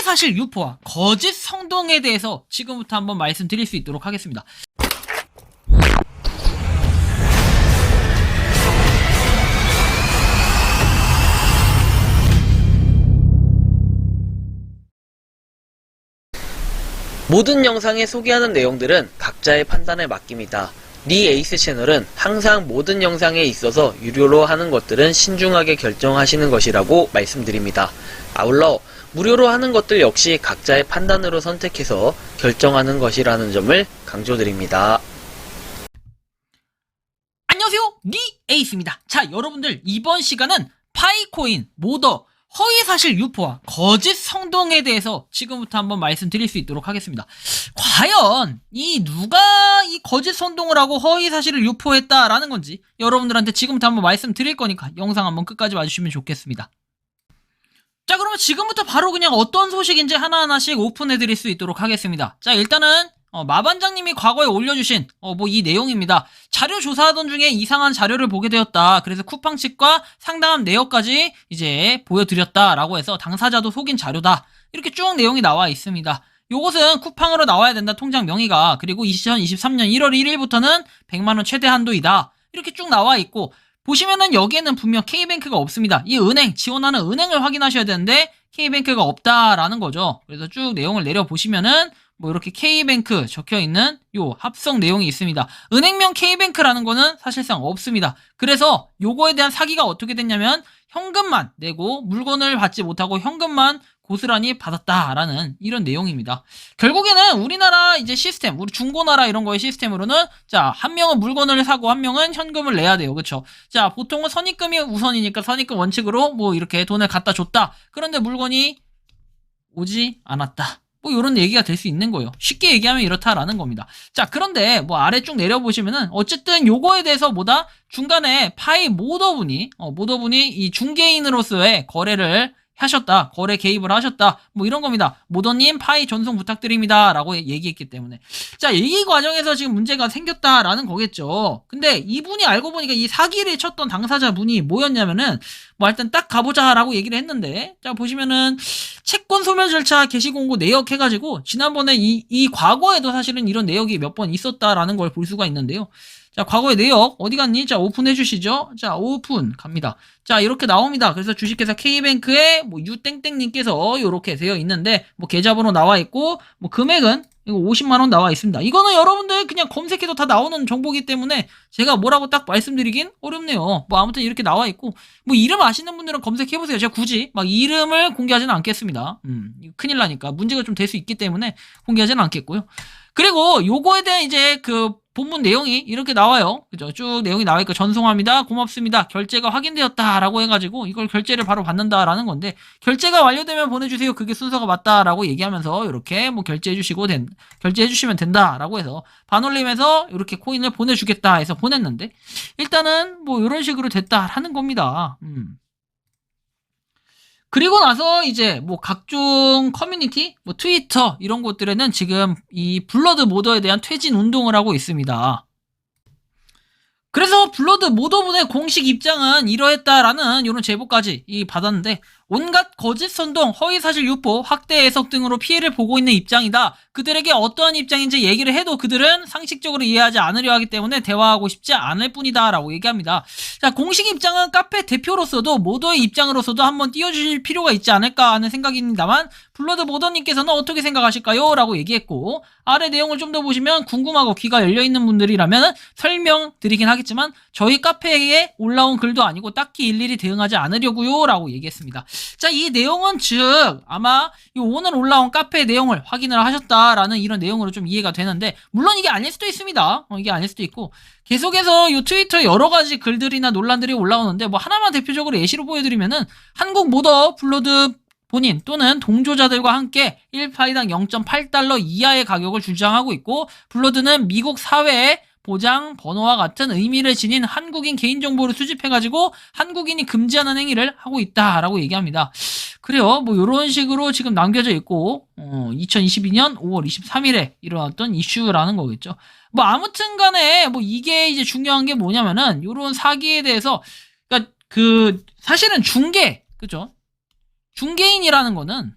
허위사실 유포와 거짓 성동에 대해서 지금부터 한번 말씀드릴 수 있도록 하겠습니다. 모든 영상에 소개하는 내용들은 각자의 판단에 맡깁니다. 리에이스 채널은 항상 모든 영상에 있어서 유료로 하는 것들은 신중하게 결정하시는 것이라고 말씀드립니다. 아울러 무료로 하는 것들 역시 각자의 판단으로 선택해서 결정하는 것이라는 점을 강조드립니다. 안녕하세요, 리에이스입니다. 자, 여러분들 이번 시간은 파이코인, 모더, 허위사실 유포와 거짓 성동에 대해서 지금부터 한번 말씀드릴 수 있도록 하겠습니다. 과연 누가 이 거짓 성동을 하고 허위사실을 유포했다라는 건지 여러분들한테 지금부터 한번 말씀드릴 거니까 영상 한번 끝까지 봐주시면 좋겠습니다. 자, 그러면 지금부터 바로 그냥 어떤 소식인지 하나하나씩 오픈해드릴 수 있도록 하겠습니다. 자, 일단은 마반장님이 과거에 올려주신 이 내용입니다. 자료 조사하던 중에 이상한 자료를 보게 되었다. 그래서 쿠팡 측과 상담 내역까지 이제 보여드렸다라고 해서 당사자도 속인 자료다. 이렇게 쭉 내용이 나와 있습니다. 요것은 쿠팡으로 나와야 된다. 통장 명의가. 그리고 2023년 1월 1일부터는 100만원 최대 한도이다. 이렇게 쭉 나와 있고, 보시면은 여기에는 분명 K뱅크가 없습니다. 이 은행, 지원하는 은행을 확인하셔야 되는데 K뱅크가 없다라는 거죠. 그래서 쭉 내용을 내려보시면은 이렇게 K뱅크 적혀있는 요 합성 내용이 있습니다. 은행명 K뱅크라는 거는 사실상 없습니다. 그래서 요거에 대한 사기가 어떻게 됐냐면 현금만 내고 물건을 받지 못하고 현금만 고스란히 받았다라는 이런 내용입니다. 결국에는 우리나라 이제 시스템, 우리 중고나라 이런 거의 시스템으로는 자, 한 명은 물건을 사고 한 명은 현금을 내야 돼요. 그쵸? 자, 보통은 선입금이 우선이니까 선입금 원칙으로 이렇게 돈을 갖다 줬다. 그런데 물건이 오지 않았다. 이런 얘기가 될 수 있는 거예요. 쉽게 얘기하면 이렇다라는 겁니다. 자, 그런데 아래 쭉 내려보시면은 어쨌든 요거에 대해서 중간에 파이 모더분이 이 중개인으로서의 거래를 하셨다. 거래 개입을 하셨다. 이런 겁니다. 모더님 파이 전송 부탁드립니다. 라고 얘기했기 때문에. 자, 이 과정에서 지금 문제가 생겼다라는 거겠죠. 근데 이분이 알고 보니까 이 사기를 쳤던 당사자분이 뭐였냐면은 일단 딱 가보자 라고 얘기를 했는데, 자, 보시면은 채권 소멸 절차 게시 공고 내역 해가지고 지난번에 이 과거에도 사실은 이런 내역이 몇 번 있었다라는 걸 볼 수가 있는데요. 자, 과거의 내역 어디 갔니? 자, 오픈해 주시죠. 자, 오픈 갑니다. 자, 이렇게 나옵니다. 그래서 주식회사 K뱅크에 유땡땡님께서 이렇게 되어 있는데 계좌번호 나와 있고 금액은 이거 50만원 나와 있습니다. 이거는 여러분들 그냥 검색해도 다 나오는 정보이기 때문에 제가 뭐라고 딱 말씀드리긴 어렵네요. 아무튼 이렇게 나와 있고 이름 아시는 분들은 검색해보세요. 제가 굳이 이름을 공개하지는 않겠습니다. 큰일 나니까 문제가 좀 될 수 있기 때문에 공개하지는 않겠고요. 그리고 요거에 대한 이제 본문 내용이 이렇게 나와요. 그죠? 쭉 내용이 나와있고 전송합니다. 고맙습니다. 결제가 확인되었다라고 해가지고 이걸 결제를 바로 받는다라는 건데 결제가 완료되면 보내주세요. 그게 순서가 맞다라고 얘기하면서 이렇게 결제해주시면 된다라고 해서 반올림해서 이렇게 코인을 보내주겠다 해서 보냈는데 일단은 이런 식으로 됐다라는 겁니다. 그리고 나서 이제 각종 커뮤니티, 트위터 이런 곳들에는 지금 이 블러드 모더에 대한 퇴진 운동을 하고 있습니다. 그래서 블러드 모더분의 공식 입장은 이러했다라는 이런 제보까지 받았는데 온갖 거짓 선동, 허위사실 유포, 확대 해석 등으로 피해를 보고 있는 입장이다. 그들에게 어떠한 입장인지 얘기를 해도 그들은 상식적으로 이해하지 않으려 하기 때문에 대화하고 싶지 않을 뿐이다 라고 얘기합니다. 자, 공식 입장은 카페 대표로서도 모더의 입장으로서도 한번 띄워주실 필요가 있지 않을까 하는 생각입니다만 블러드 모더님께서는 어떻게 생각하실까요? 라고 얘기했고 아래 내용을 좀 더 보시면 궁금하고 귀가 열려있는 분들이라면 설명드리긴 하겠지만 저희 카페에 올라온 글도 아니고 딱히 일일이 대응하지 않으려고요 라고 얘기했습니다. 자, 이 내용은 즉 아마 오늘 올라온 카페 내용을 확인을 하셨다라는 이런 내용으로 좀 이해가 되는데 물론 이게 아닐 수도 있습니다. 이게 아닐 수도 있고 계속해서 이 트위터에 여러 가지 글들이나 논란들이 올라오는데 하나만 대표적으로 예시로 보여드리면은 한국 모더 블러드 본인 또는 동조자들과 함께 1파이당 0.8달러 이하의 가격을 주장하고 있고 블러드는 미국 사회에 보장 번호와 같은 의미를 지닌 한국인 개인정보를 수집해가지고 한국인이 금지하는 행위를 하고 있다라고 얘기합니다. 그래요. 요런 식으로 지금 남겨져 있고 2022년 5월 23일에 일어났던 이슈라는 거겠죠. 아무튼 간에 이게 이제 중요한 게 뭐냐면은 요런 사기에 대해서 그러니까 사실은 중개, 그죠? 중개인이라는 거는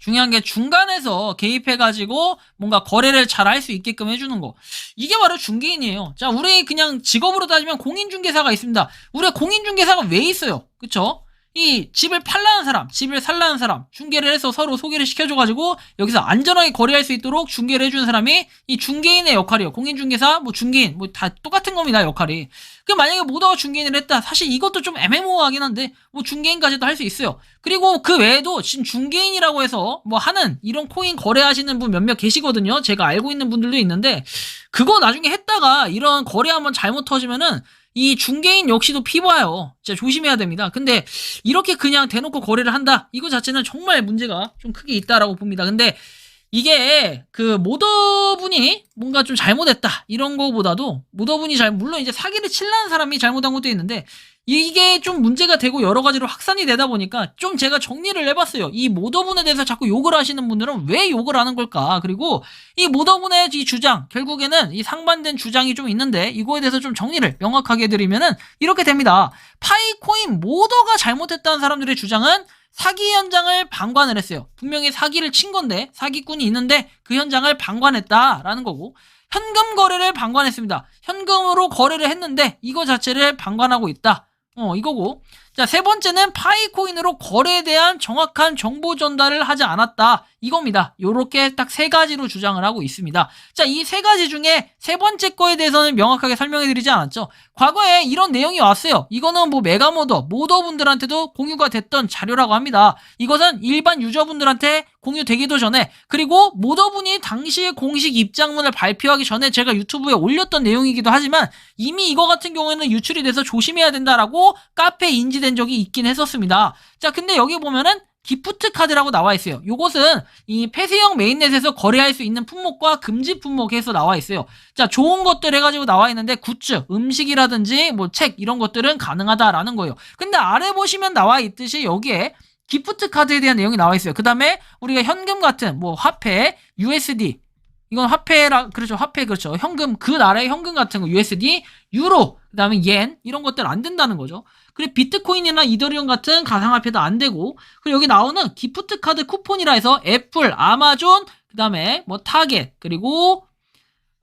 중요한 게 중간에서 개입해가지고 뭔가 거래를 잘 할 수 있게끔 해주는 거. 이게 바로 중개인이에요. 자, 우리 그냥 직업으로 따지면 공인중개사가 있습니다. 우리가 공인중개사가 왜 있어요? 그쵸? 이 집을 팔라는 사람, 집을 살라는 사람, 중개를 해서 서로 소개를 시켜줘가지고 여기서 안전하게 거래할 수 있도록 중개를 해주는 사람이 이 중개인의 역할이에요. 공인중개사, 뭐 중개인, 뭐 다 똑같은 겁니다, 역할이. 그 만약에 모더가 중개인을 했다. 사실 이것도 좀 애매모호하긴 한데 뭐 중개인까지도 할 수 있어요. 그리고 그 외에도 지금 중개인이라고 해서 뭐 하는 이런 코인 거래하시는 분 몇몇 계시거든요. 제가 알고 있는 분들도 있는데 그거 나중에 했다가 이런 거래 한번 잘못 터지면은 이 중개인 역시도 피봐요. 진짜 조심해야 됩니다. 근데 이렇게 그냥 대놓고 거래를 한다? 이거 자체는 정말 문제가 좀 크게 있다라고 봅니다. 근데 이게 그 모더분이 뭔가 좀 잘못했다 이런 거보다도 모더분이 물론 이제 사기를 치려는 사람이 잘못한 것도 있는데 이게 좀 문제가 되고 여러 가지로 확산이 되다 보니까 좀 제가 정리를 해봤어요. 이 모더분에 대해서 자꾸 욕을 하시는 분들은 왜 욕을 하는 걸까? 그리고 이 모더분의 이 주장, 결국에는 이 상반된 주장이 좀 있는데 이거에 대해서 좀 정리를 명확하게 해드리면은 이렇게 됩니다. 파이코인 모더가 잘못했다는 사람들의 주장은 사기 현장을 방관을 했어요. 분명히 사기를 친 건데 사기꾼이 있는데 그 현장을 방관했다라는 거고 현금 거래를 방관했습니다. 현금으로 거래를 했는데 이거 자체를 방관하고 있다. 이거고. 자, 세 번째는 파이코인으로 거래에 대한 정확한 정보 전달을 하지 않았다. 이겁니다. 요렇게 딱 세 가지로 주장을 하고 있습니다. 자, 이 세 가지 중에 세 번째 거에 대해서는 명확하게 설명해 드리지 않았죠. 과거에 이런 내용이 왔어요. 이거는 뭐 모더분들한테도 공유가 됐던 자료라고 합니다. 이것은 일반 유저분들한테 공유되기도 전에 그리고 모더분이 당시에 공식 입장문을 발표하기 전에 제가 유튜브에 올렸던 내용이기도 하지만 이미 이거 같은 경우에는 유출이 돼서 조심해야 된다라고 카페에 인지된 적이 있긴 했었습니다. 자, 근데 여기 보면은 기프트 카드라고 나와 있어요. 요것은 이 폐쇄형 메인넷에서 거래할 수 있는 품목과 금지 품목에서 나와 있어요. 자, 좋은 것들 해가지고 나와 있는데 굿즈, 음식이라든지 뭐 책 이런 것들은 가능하다라는 거예요. 근데 아래 보시면 나와 있듯이 여기에 기프트 카드에 대한 내용이 나와 있어요. 그 다음에 우리가 현금 같은 뭐 화폐, USD 이건 그렇죠. 화폐, 그렇죠. 현금, 그 나라의 현금 같은 거, USD, 유로, 그 다음에 옌, 이런 것들 안 된다는 거죠. 그리고 비트코인이나 이더리움 같은 가상화폐도 안 되고, 그리고 여기 나오는 기프트 카드 쿠폰이라 해서 애플, 아마존, 그 다음에 뭐 타겟, 그리고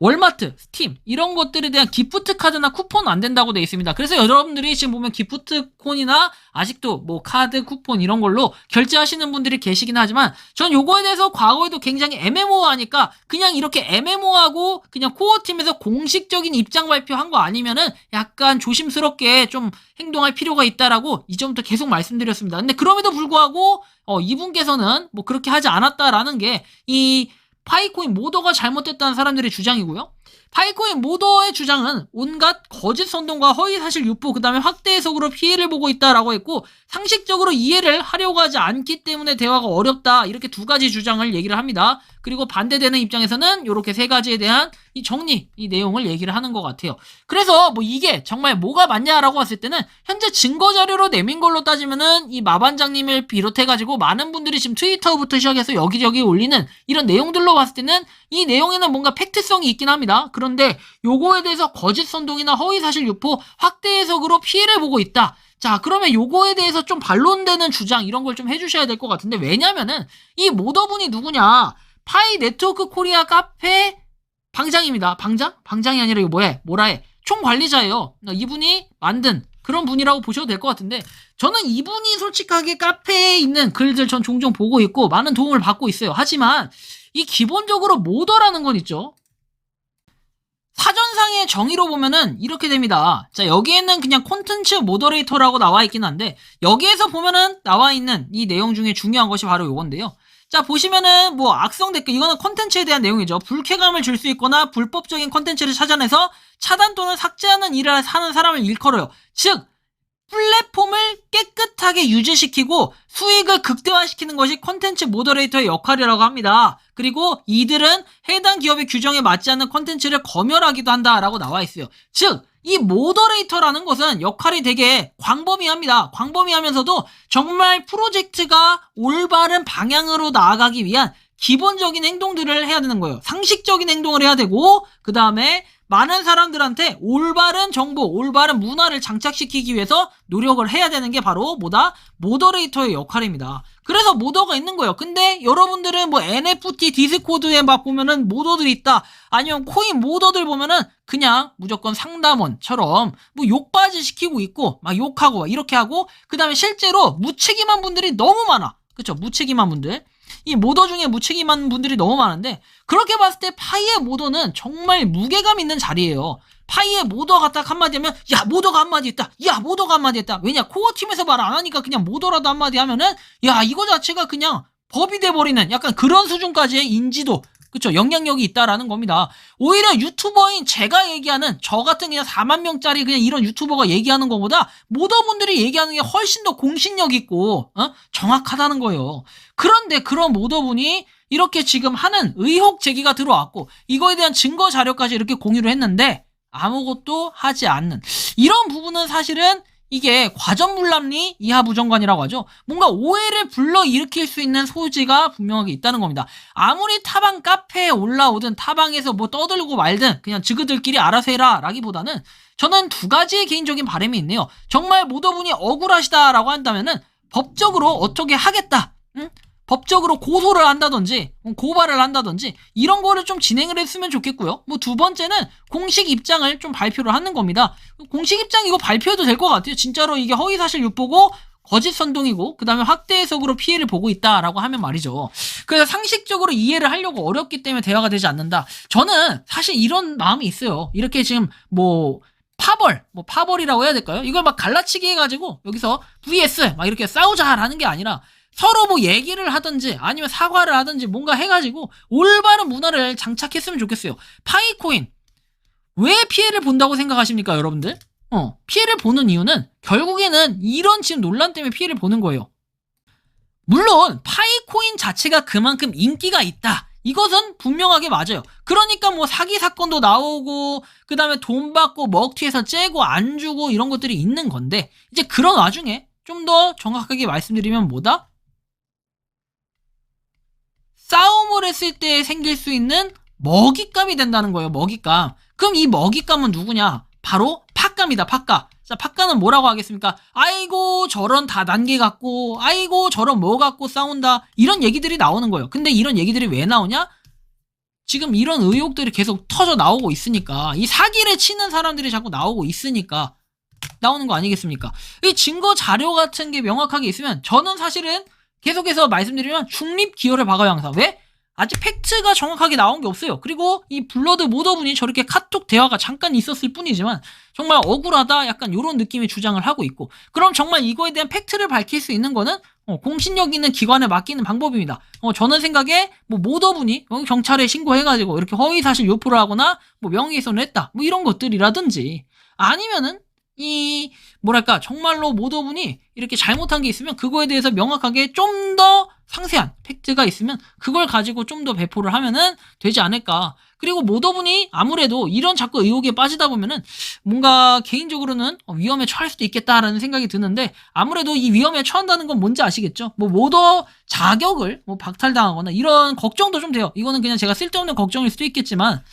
월마트, 스팀 이런 것들에 대한 기프트 카드나 쿠폰 안 된다고 되어 있습니다. 그래서 여러분들이 지금 보면 기프트콘이나 아직도 뭐 카드, 쿠폰 이런 걸로 결제하시는 분들이 계시긴 하지만 전 요거에 대해서 과거에도 굉장히 애매모호하니까 그냥 이렇게 애매모호하고 그냥 코어팀에서 공식적인 입장 발표한 거 아니면은 약간 조심스럽게 좀 행동할 필요가 있다라고 이전부터 계속 말씀드렸습니다. 근데 그럼에도 불구하고 이분께서는 뭐 그렇게 하지 않았다라는 게 이 파이코인 모더가 잘못됐다는 사람들의 주장이고요. 파이코인 모더의 주장은 온갖 거짓 선동과 허위사실 유포 그 다음에 확대 해석으로 피해를 보고 있다라고 했고 상식적으로 이해를 하려고 하지 않기 때문에 대화가 어렵다 이렇게 두 가지 주장을 얘기를 합니다. 그리고 반대되는 입장에서는 이렇게 세 가지에 대한 이 정리, 이 내용을 얘기를 하는 것 같아요. 그래서 뭐 이게 정말 뭐가 맞냐라고 봤을 때는 현재 증거 자료로 내민 걸로 따지면은 이 마반장님을 비롯해가지고 많은 분들이 지금 트위터부터 시작해서 여기저기 올리는 이런 내용들로 봤을 때는 이 내용에는 뭔가 팩트성이 있긴 합니다. 그런데 요거에 대해서 거짓 선동이나 허위사실 유포, 확대 해석으로 피해를 보고 있다. 자, 그러면 요거에 대해서 좀 반론되는 주장 이런 걸 좀 해주셔야 될 것 같은데 왜냐면은 이 모더분이 누구냐? 파이 네트워크 코리아 카페 방장입니다. 방장이 아니라 이거 뭐라 해? 총관리자예요. 이분이 만든 그런 분이라고 보셔도 될 것 같은데 저는 이분이 솔직하게 카페에 있는 글들 전 종종 보고 있고 많은 도움을 받고 있어요. 하지만 이 기본적으로 모더라는 건 있죠. 사전상의 정의로 보면은 이렇게 됩니다. 자, 여기에는 그냥 콘텐츠 모더레이터라고 나와 있긴 한데 여기에서 보면은 나와 있는 이 내용 중에 중요한 것이 바로 요건데요. 자, 보시면은 뭐 악성 댓글 이거는 콘텐츠에 대한 내용이죠. 불쾌감을 줄 수 있거나 불법적인 콘텐츠를 찾아내서 차단 또는 삭제하는 일을 하는 사람을 일컬어요. 즉 플랫폼을 깨끗하게 유지시키고 수익을 극대화시키는 것이 콘텐츠 모더레이터의 역할이라고 합니다. 그리고 이들은 해당 기업의 규정에 맞지 않는 콘텐츠를 검열하기도 한다라고 나와 있어요. 즉, 이 모더레이터라는 것은 역할이 되게 광범위합니다. 광범위하면서도 정말 프로젝트가 올바른 방향으로 나아가기 위한 기본적인 행동들을 해야 되는 거예요. 상식적인 행동을 해야 되고 그 다음에 많은 사람들한테 올바른 정보, 올바른 문화를 장착시키기 위해서 노력을 해야 되는 게 바로 모더레이터의 역할입니다. 그래서 모더가 있는 거예요. 근데 여러분들은 뭐 NFT 디스코드에 막 보면은 모더들이 있다. 아니면 코인 모더들 보면은 그냥 무조건 상담원처럼 뭐 욕바지 시키고 있고 막 욕하고 막 이렇게 하고 그 다음에 실제로 무책임한 분들이 너무 많아. 그쵸? 무책임한 분들. 이 모더 중에 무책임한 분들이 너무 많은데 그렇게 봤을 때 파이의 모더는 정말 무게감 있는 자리예요. 파이의 모더가 딱 한마디 하면 야 모더가 한마디 했다. 야 모더가 한마디 했다. 왜냐 코어 팀에서 말 안 하니까 그냥 모더라도 한마디 하면은 야 이거 자체가 그냥 법이 돼버리는 약간 그런 수준까지의 인지도 그쵸 영향력이 있다라는 겁니다. 오히려 유튜버인 제가 얘기하는 저 같은 그냥 4만 명짜리 그냥 이런 유튜버가 얘기하는 것보다 모더분들이 얘기하는 게 훨씬 더 공신력 있고 정확하다는 거예요. 그런데 그런 모더분이 이렇게 지금 하는 의혹 제기가 들어왔고 이거에 대한 증거 자료까지 이렇게 공유를 했는데 아무것도 하지 않는 이런 부분은 사실은 이게 과전물람리 이하부정관이라고 하죠. 뭔가 오해를 불러일으킬 수 있는 소지가 분명하게 있다는 겁니다. 아무리 타방 카페에 올라오든 타방에서 뭐 떠들고 말든 그냥 지그들끼리 알아서 해라 라기보다는 저는 두 가지의 개인적인 바람이 있네요. 정말 모더분이 억울하시다라고 한다면은 법적으로 어떻게 하겠다. 응? 법적으로 고소를 한다든지 고발을 한다든지 이런 거를 좀 진행을 했으면 좋겠고요. 뭐 두 번째는 공식 입장을 좀 발표를 하는 겁니다. 공식 입장 이거 발표해도 될 것 같아요. 진짜로 이게 허위사실 유포고 거짓 선동이고 그 다음에 확대 해석으로 피해를 보고 있다라고 하면 말이죠. 그래서 상식적으로 이해를 하려고 어렵기 때문에 대화가 되지 않는다. 저는 사실 이런 마음이 있어요. 이렇게 지금 뭐 파벌이라고 해야 될까요? 이걸 막 갈라치기 해가지고 여기서 vs 막 이렇게 싸우자라는 게 아니라 서로 뭐 얘기를 하든지 아니면 사과를 하든지 뭔가 해가지고 올바른 문화를 장착했으면 좋겠어요. 파이코인 왜 피해를 본다고 생각하십니까 여러분들? 피해를 보는 이유는 결국에는 이런 지금 논란 때문에 피해를 보는 거예요. 물론 파이코인 자체가 그만큼 인기가 있다. 이것은 분명하게 맞아요. 그러니까 뭐 사기 사건도 나오고 그 다음에 돈 받고 먹튀해서 째고 안 주고 이런 것들이 있는 건데 이제 그런 와중에 좀 더 정확하게 말씀드리면 뭐다? 싸움을 했을 때 생길 수 있는 먹잇감이 된다는 거예요. 먹잇감. 그럼 이 먹잇감은 누구냐? 바로 팟감이다. 팟감. 자, 팟감은 뭐라고 하겠습니까? 아이고 저런 다단계 갖고 아이고 저런 뭐 갖고 싸운다. 이런 얘기들이 나오는 거예요. 근데 이런 얘기들이 왜 나오냐? 지금 이런 의혹들이 계속 터져 나오고 있으니까 이 사기를 치는 사람들이 자꾸 나오고 있으니까 나오는 거 아니겠습니까? 이 증거 자료 같은 게 명확하게 있으면 저는 사실은 계속해서 말씀드리면 중립 기여를 박아요 항상. 왜? 아직 팩트가 정확하게 나온 게 없어요. 그리고 이 블러드 모더분이 저렇게 카톡 대화가 잠깐 있었을 뿐이지만 정말 억울하다 약간 이런 느낌의 주장을 하고 있고 그럼 정말 이거에 대한 팩트를 밝힐 수 있는 거는 공신력 있는 기관에 맡기는 방법입니다. 저는 생각에 뭐 모더분이 경찰에 신고해가지고 이렇게 허위사실 유포를 하거나 뭐 명예훼손을 했다 뭐 이런 것들이라든지 아니면은 이 뭐랄까 정말로 모더분이 이렇게 잘못한 게 있으면 그거에 대해서 명확하게 좀 더 상세한 팩트가 있으면 그걸 가지고 좀 더 배포를 하면은 되지 않을까. 그리고 모더분이 아무래도 이런 자꾸 의혹에 빠지다 보면은 뭔가 개인적으로는 위험에 처할 수도 있겠다라는 생각이 드는데 아무래도 이 위험에 처한다는 건 뭔지 아시겠죠? 뭐 모더 자격을 뭐 박탈당하거나 이런 걱정도 좀 돼요. 이거는 그냥 제가 쓸데없는 걱정일 수도 있겠지만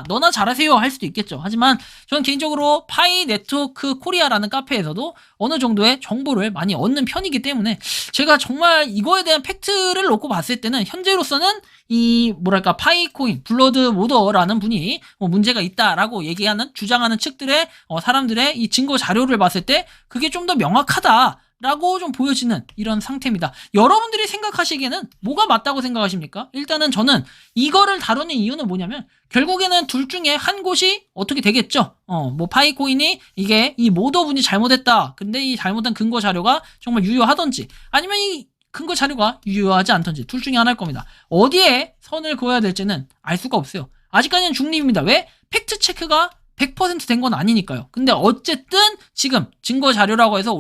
너나 잘하세요 할 수도 있겠죠. 하지만 저는 개인적으로 파이 네트워크 코리아라는 카페에서도 어느 정도의 정보를 많이 얻는 편이기 때문에 제가 정말 이거에 대한 팩트를 놓고 봤을 때는 현재로서는 이 뭐랄까 파이코인 블러드 모더라는 분이 문제가 있다라고 얘기하는 주장하는 측들의 사람들의 이 증거 자료를 봤을 때 그게 좀 더 명확하다 라고 좀 보여지는 이런 상태입니다. 여러분들이 생각하시기에는 뭐가 맞다고 생각하십니까? 일단은 저는 이거를 다루는 이유는 뭐냐면 결국에는 둘 중에 한 곳이 어떻게 되겠죠? 뭐 파이코인이 이게 이 모더분이 잘못했다. 근데 이 잘못한 근거 자료가 정말 유효하던지 아니면 이 근거 자료가 유효하지 않던지 둘 중에 하나일 겁니다. 어디에 선을 그어야 될지는 알 수가 없어요. 아직까지는 중립입니다. 왜? 팩트 체크가 100% 된 건 아니니까요. 근데 어쨌든 지금 증거 자료라고 해서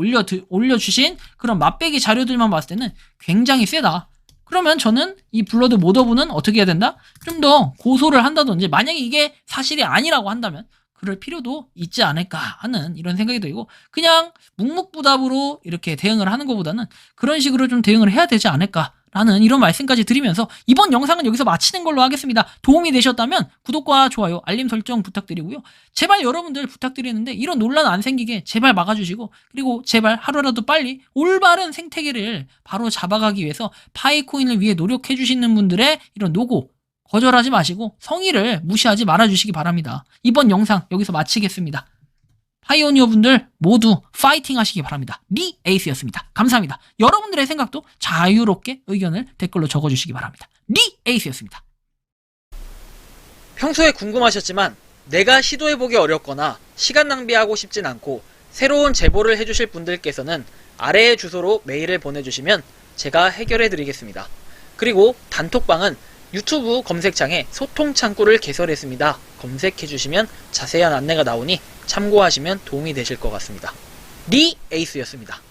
올려주신 그런 맛배기 자료들만 봤을 때는 굉장히 세다. 그러면 저는 이 블러드 모더분은 어떻게 해야 된다? 좀 더 고소를 한다든지 만약에 이게 사실이 아니라고 한다면 그럴 필요도 있지 않을까 하는 이런 생각이 들고 그냥 묵묵부답으로 이렇게 대응을 하는 것보다는 그런 식으로 좀 대응을 해야 되지 않을까 라는 이런 말씀까지 드리면서 이번 영상은 여기서 마치는 걸로 하겠습니다. 도움이 되셨다면 구독과 좋아요, 알림 설정 부탁드리고요. 제발 여러분들 부탁드리는데 이런 논란 안 생기게 제발 막아주시고, 그리고 제발 하루라도 빨리 올바른 생태계를 바로 잡아가기 위해서 파이코인을 위해 노력해주시는 분들의 이런 노고 거절하지 마시고 성의를 무시하지 말아주시기 바랍니다. 이번 영상 여기서 마치겠습니다. 파이오니어 분들 모두 파이팅 하시기 바랍니다. 리 에이스였습니다. 감사합니다. 여러분들의 생각도 자유롭게 의견을 댓글로 적어주시기 바랍니다. 리 에이스였습니다. 평소에 궁금하셨지만 내가 시도해보기 어렵거나 시간 낭비하고 싶진 않고 새로운 제보를 해주실 분들께서는 아래의 주소로 메일을 보내주시면 제가 해결해드리겠습니다. 그리고 단톡방은 유튜브 검색창에 소통 창구를 개설했습니다. 검색해주시면 자세한 안내가 나오니 참고하시면 도움이 되실 것 같습니다. 리 에이스였습니다.